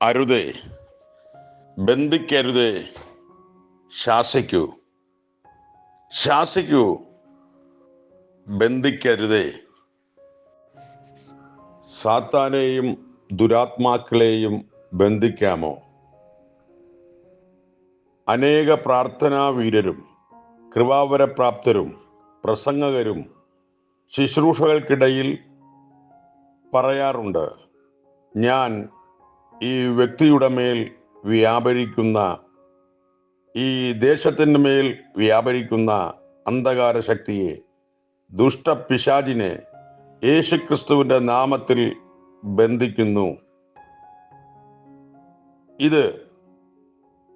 അരുതേ, ബന്ധിക്കരുതേ, ശാസിക്കൂ, ശാസിക്കൂ, ബന്ധിക്കരുതേ. സാത്താനെയും ദുരാത്മാക്കളെയും ബന്ധിക്കാമോ? അനേക പ്രാർത്ഥനാ വീരരും കൃപാവരപ്രാപ്തരും പ്രസംഗകരും ശുശ്രൂഷകൾക്കിടയിൽ പറയാറുണ്ട്, ഞാൻ ഈ വ്യക്തിയുടെ മേൽ വ്യാപരിക്കുന്ന, ഈ ദേശത്തിൻ്റെ മേൽ വ്യാപരിക്കുന്ന അന്ധകാര ശക്തിയെ, ദുഷ്ടപിശാചിനെ യേശുക്രിസ്തുവിൻ്റെ നാമത്തിൽ ബന്ധിക്കുന്നു. ഇത്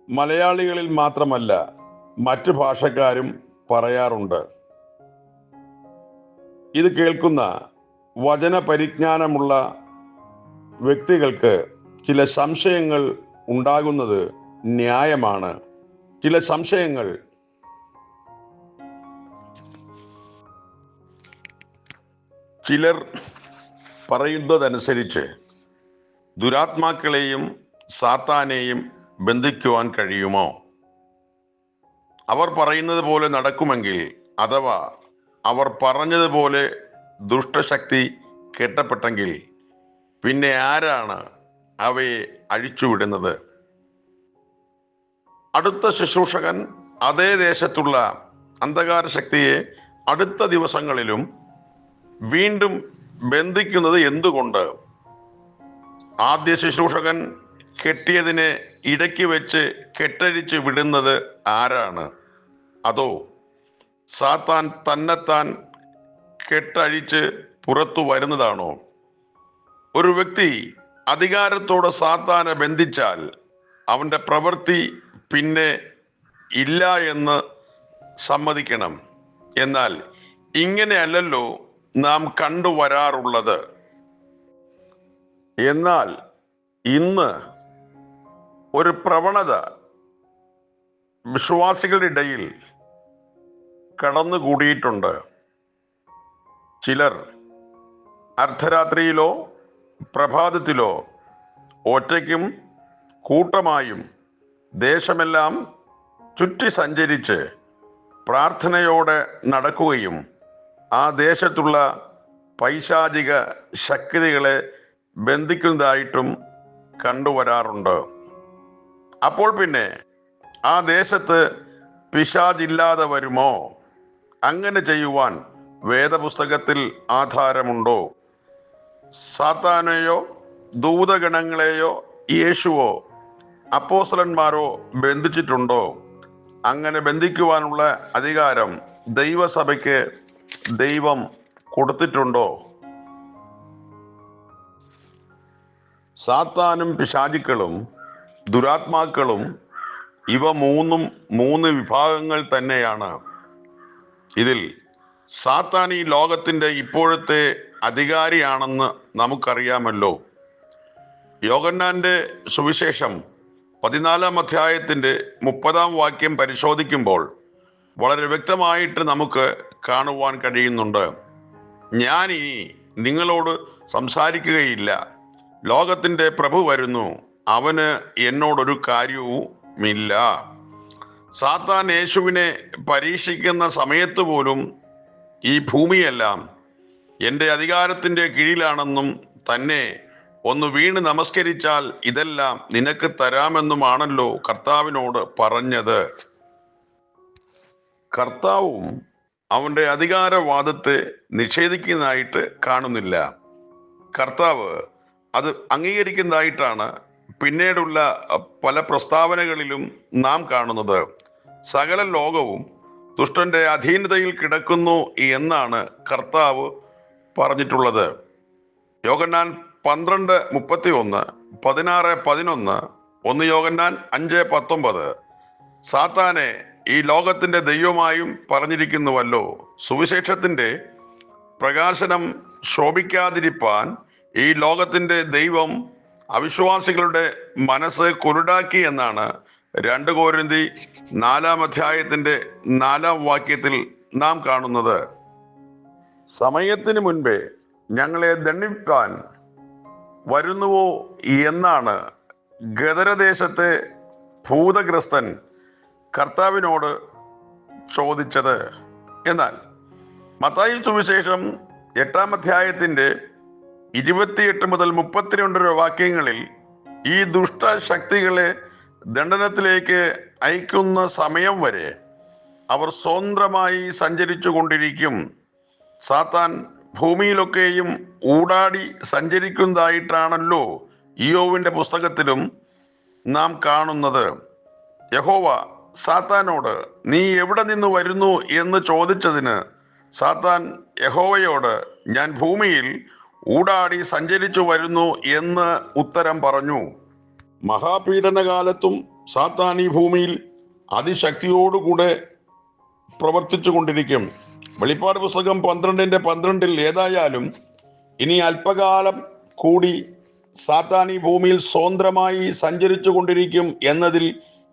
മലയാളികളിൽ മാത്രമല്ല, മറ്റു ഭാഷക്കാരും പറയാറുണ്ട്. ഇത് കേൾക്കുന്ന വചന പരിജ്ഞാനമുള്ള വ്യക്തികൾക്ക് ചില സംശയങ്ങൾ ഉണ്ടാകുന്നത് ന്യായമാണ്. ചില സംശയങ്ങൾ ചിലർ പറയുന്നതനുസരിച്ച് ദുരാത്മാക്കളെയും സാത്താനെയും ബന്ധിക്കുവാൻ കഴിയുമോ? അവർ പറയുന്നത് പോലെ നടക്കുമെങ്കിൽ, അഥവാ അവർ പറഞ്ഞതുപോലെ ദുഷ്ടശക്തി കെട്ടപ്പെട്ടെങ്കിൽ, പിന്നെ ആരാണ് അവയെ അഴിച്ചുവിടുന്നത്? അടുത്ത ശുശ്രൂഷകൻ അതേ ദേശത്തുള്ള അന്ധകാര ശക്തിയെ അടുത്ത ദിവസങ്ങളിലും വീണ്ടും ബന്ധിക്കുന്നത് എന്തുകൊണ്ട്? ആദ്യ ശുശ്രൂഷകൻ കെട്ടിയതിനെ ഇടയ്ക്ക് വെച്ച് കെട്ടഴിച്ച് വിടുന്നത് ആരാണ്? അതോ സാത്താൻ തന്നെത്താൻ കെട്ടഴിച്ച് പുറത്തു വരുന്നതാണോ? ഒരു വ്യക്തി അധികാരത്തോടെ സാത്താനെ ബന്ധിച്ചാൽ അവൻ്റെ പ്രവൃത്തി പിന്നെ ഇല്ല എന്ന് സമ്മതിക്കണം. എന്നാൽ ഇങ്ങനെയല്ലല്ലോ നാം കണ്ടുവരാറുള്ളത്. എന്നാൽ ഇന്ന് ഒരു പ്രവണത വിശ്വാസികളുടെ ഇടയിൽ കടന്നുകൂടിയിട്ടുണ്ട്. ചിലർ അർദ്ധരാത്രിയിലോ പ്രഭാതത്തിലോ ഒറ്റയ്ക്കും കൂട്ടമായും ദേശമെല്ലാം ചുറ്റി സഞ്ചരിച്ച് പ്രാർത്ഥനയോടെ നടക്കുകയും ആ ദേശത്തുള്ള പൈശാചിക ശക്തികളെ ബന്ധിക്കുന്നതായിട്ടും കണ്ടുവരാറുണ്ട്. അപ്പോൾ പിന്നെ ആ ദേശത്ത് പിശാചില്ലാതെ വരുമോ? അങ്ങനെ ചെയ്യുവാൻ വേദപുസ്തകത്തിൽ ആധാരമുണ്ടോ? സാത്താനെയോ ദൂതഗണങ്ങളെയോ യേശുവോ അപ്പോസ്തലന്മാരോ ബന്ധിച്ചിട്ടുണ്ടോ? അങ്ങനെ ബന്ധിക്കുവാനുള്ള അധികാരം ദൈവസഭയ്ക്ക് ദൈവം കൊടുത്തിട്ടുണ്ടോ? സാത്താനും പിശാചുക്കളും ദുരാത്മാക്കളും ഇവ മൂന്ന് വിഭാഗങ്ങൾ തന്നെയാണ്. ഇതിൽ സാത്താൻ ഈ ലോകത്തിൻ്റെ ഇപ്പോഴത്തെ അധികാരിയാണെന്ന് നമുക്കറിയാമല്ലോ. യോഹന്നാന്റെ സുവിശേഷം 14 അധ്യായത്തിൻ്റെ 30 വാക്യം പരിശോധിക്കുമ്പോൾ വളരെ വ്യക്തമായിട്ട് നമുക്ക് കാണുവാൻ കഴിയുന്നുണ്ട്. ഞാൻ ഇനി നിങ്ങളോട് സംസാരിക്കുകയില്ല, ലോകത്തിൻ്റെ പ്രഭു വരുന്നു, അവന് എന്നോടൊരു കാര്യവുമില്ല. സാത്താൻ യേശുവിനെ പരീക്ഷിക്കുന്ന സമയത്ത് പോലും ഈ ഭൂമിയെല്ലാം എൻ്റെ അധികാരത്തിൻ്റെ കീഴിലാണെന്നും തന്നെ ഒന്ന് വീണ് നമസ്കരിച്ചാൽ ഇതെല്ലാം നിനക്ക് തരാമെന്നുമാണല്ലോ കർത്താവിനോട് പറഞ്ഞത്. കർത്താവും അവൻ്റെ അധികാരവാദത്തെ നിഷേധിക്കുന്നതായിട്ട് കാണുന്നില്ല. കർത്താവ് അത് അംഗീകരിക്കുന്നതായിട്ടാണ് പിന്നീടുള്ള പല പ്രസ്താവനകളിലും നാം കാണുന്നത്. സകല ലോകവും ദുഷ്ടന്റെ അധീനതയിൽ കിടക്കുന്നു എന്നാണ് കർത്താവ് പറഞ്ഞിട്ടുള്ളത്. യോഹന്നാൻ 12:31, 16:11, 1 യോഹന്നാൻ 5:19. സാത്താനെ ഈ ലോകത്തിന്റെ ദൈവമായും പറഞ്ഞിരിക്കുന്നുവല്ലോ. സുവിശേഷത്തിന്റെ പ്രകാശനം ശോഭിക്കാതിരിപ്പാൻ ഈ ലോകത്തിന്റെ ദൈവം അവിശ്വാസികളുടെ മനസ്സ് കുരുടാക്കി എന്നാണ് 2 കൊരിന്തി 4 അധ്യായത്തിന്റെ 4 വാക്യത്തിൽ നാം കാണുന്നത്. സമയത്തിന് മുൻപേ ഞങ്ങളെ ദണ്ഡിപ്പാൻ വരുന്നുവോ എന്നാണ് ഗദരദേശത്തെ ഭൂതഗ്രസ്തൻ കർത്താവിനോട് ചോദിച്ചത്. എന്നാൽ മത്തായി സുവിശേഷം 8-ാം അധ്യായത്തിന്റെ 28 മുതൽ 32 വരെ വാക്യങ്ങളിൽ ഈ ദുഷ്ടശക്തികളെ ദണ്ഡനത്തിലേക്ക് അയക്കുന്ന സമയം വരെ അവർ സ്വതന്ത്രമായി സഞ്ചരിച്ചു കൊണ്ടിരിക്കും. സാത്താൻ ഭൂമിയിലൊക്കെയും ഊടാടി സഞ്ചരിക്കുന്നതായിട്ടാണല്ലോ ഇയ്യോബിന്റെ പുസ്തകത്തിലും നാം കാണുന്നത്. യഹോവ സാത്താനോട് നീ എവിടെ നിന്ന് വരുന്നു എന്ന് ചോദിച്ചതിന് സാത്താൻ യഹോവയോട് ഞാൻ ഭൂമിയിൽ ഊടാടി സഞ്ചരിച്ചു വരുന്നു എന്ന് ഉത്തരം പറഞ്ഞു. മഹാപീഡനകാലത്തും സാത്താൻ ഈ ഭൂമിയിൽ അതിശക്തിയോടുകൂടെ പ്രവർത്തിച്ചു കൊണ്ടിരിക്കും. വെളിപ്പാട് പുസ്തകം 12:12 ഏതായാലും ഇനി അല്പകാലം കൂടി സാത്താൻ ഈ ഭൂമിയിൽ സ്വതന്ത്രമായി സഞ്ചരിച്ചു കൊണ്ടിരിക്കും എന്നതിൽ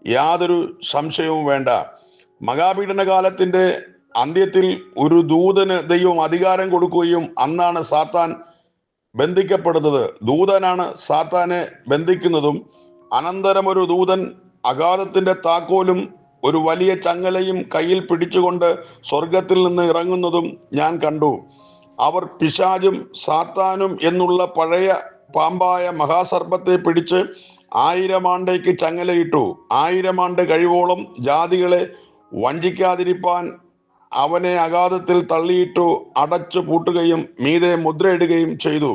യാതൊരു സംശയവും വേണ്ട. മഹാപീഡനകാലത്തിന്റെ അന്ത്യത്തിൽ ഒരു ദൂതന് ദൈവം അധികാരം കൊടുക്കുകയും അന്നാണ് സാത്താൻ ബന്ധിക്കപ്പെടുന്നത്. ദൂതനാണ് സാത്താനെ ബന്ധിക്കുന്നതും. അനന്തരം ഒരു ദൂതൻ അഗാധത്തിന്റെ താക്കോലും ഒരു വലിയ ചങ്ങലയും കയ്യിൽ പിടിച്ചുകൊണ്ട് സ്വർഗത്തിൽ നിന്ന് ഇറങ്ങുന്നതും ഞാൻ കണ്ടു. അവർ പിശാചും സാത്താനും എന്നുള്ള പഴയ പാമ്പായ മഹാസർപ്പത്തെ പിടിച്ച് 1000 ആണ്ടേക്ക് ചങ്ങലയിട്ടു. 1000 ആണ്ട് കഴിവോളം ജാതികളെ വഞ്ചിക്കാതിരിപ്പാൻ അവനെ അഗാധത്തിൽ തള്ളിയിട്ടു അടച്ചു പൂട്ടുകയും മീതെ മുദ്രയിടുകയും ചെയ്തു.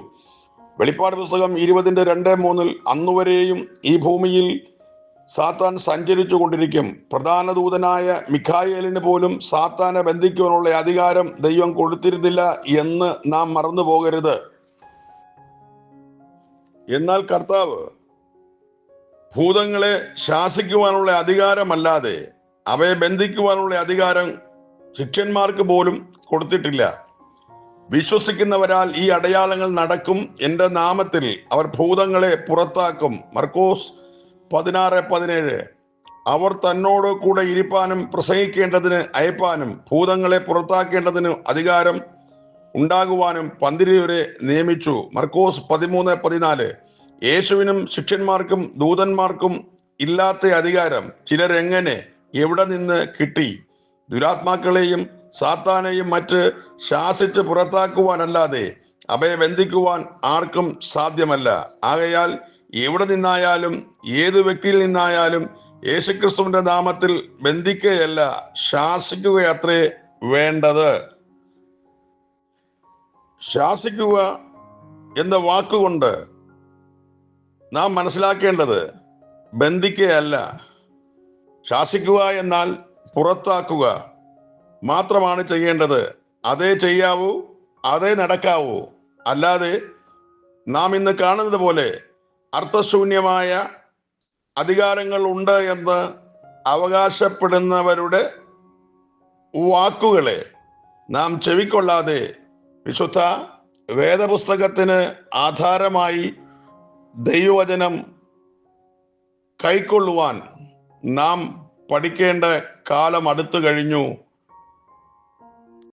വെളിപ്പാട് പുസ്തകം 20:2-3 അന്നുവരെയും ഈ ഭൂമിയിൽ സാത്താൻ സഞ്ചരിച്ചു കൊണ്ടിരിക്കും. പ്രധാന ദൂതനായ മിഖായേലിന് പോലും സാത്താനെ ബന്ധിക്കുവാനുള്ള അധികാരം ദൈവം കൊടുത്തിരുന്നില്ല എന്ന് നാം മറന്നു പോകരുത്. എന്നാൽ കർത്താവ് ഭൂതങ്ങളെ ശാസിക്കുവാനുള്ള അധികാരമല്ലാതെ അവയെ ബന്ധിക്കുവാനുള്ള അധികാരം ശിഷ്യന്മാർക്ക് പോലും കൊടുത്തിട്ടില്ല. വിശ്വസിക്കുന്നവരാൽ ഈ അടയാളങ്ങൾ നടക്കും. എൻ്റെ നാമത്തിൽ അവർ ഭൂതങ്ങളെ പുറത്താക്കും. മർക്കോസ് 16:17. അവർ തന്നോട് കൂടെ ഇരിപ്പാനും പ്രസംഗിക്കേണ്ടതിന് അയപ്പാനും ഭൂതങ്ങളെ പുറത്താക്കേണ്ടതിന് അധികാരം ഉണ്ടാകുവാനും 12 നിയമിച്ചു. മർക്കോസ് 13:14. യേശുവിനും ശിഷ്യന്മാർക്കും ദൂതന്മാർക്കും ഇല്ലാത്ത അധികാരം ചിലരെങ്ങനെ എവിടെ നിന്ന് കിട്ടി? ദുരാത്മാക്കളെയും സാത്താനെയും മറ്റ് ശാസിച്ച് പുറത്താക്കുവാനല്ലാതെ അവയെ ബന്ധിക്കുവാൻ ആർക്കും സാധ്യമല്ല. ആകയാൽ എവിടെ നിന്നായാലും ഏത് വ്യക്തിയിൽ നിന്നായാലും യേശുക്രിസ്തുവിന്റെ നാമത്തിൽ ബന്ധിക്കുകയല്ല, ശാസിക്കുകയത്രേ വേണ്ടത്. ശാസിക്കുക എന്ന വാക്കുകൊണ്ട് നാം മനസ്സിലാക്കേണ്ടത് ബന്ധിക്കുകയല്ല. ശാസിക്കുക എന്നാൽ പുറത്താക്കുക മാത്രമാണ് ചെയ്യേണ്ടത്. അതേ ചെയ്യാവൂ, അതേ നടക്കാവൂ. അല്ലാതെ നാം ഇന്ന് കാണുന്നത് പോലെ അർത്ഥശൂന്യമായ അധികാരങ്ങൾ ഉണ്ട് എന്ന് അവകാശപ്പെടുന്നവരുടെ വാക്കുകളെ നാം ചെവിക്കൊള്ളാതെ വിശുദ്ധ വേദപുസ്തകത്തിന് ആധാരമായി ദൈവവചനം കൈക്കൊള്ളുവാൻ നാം പഠിക്കേണ്ട കാലം അടുത്തു കഴിഞ്ഞു.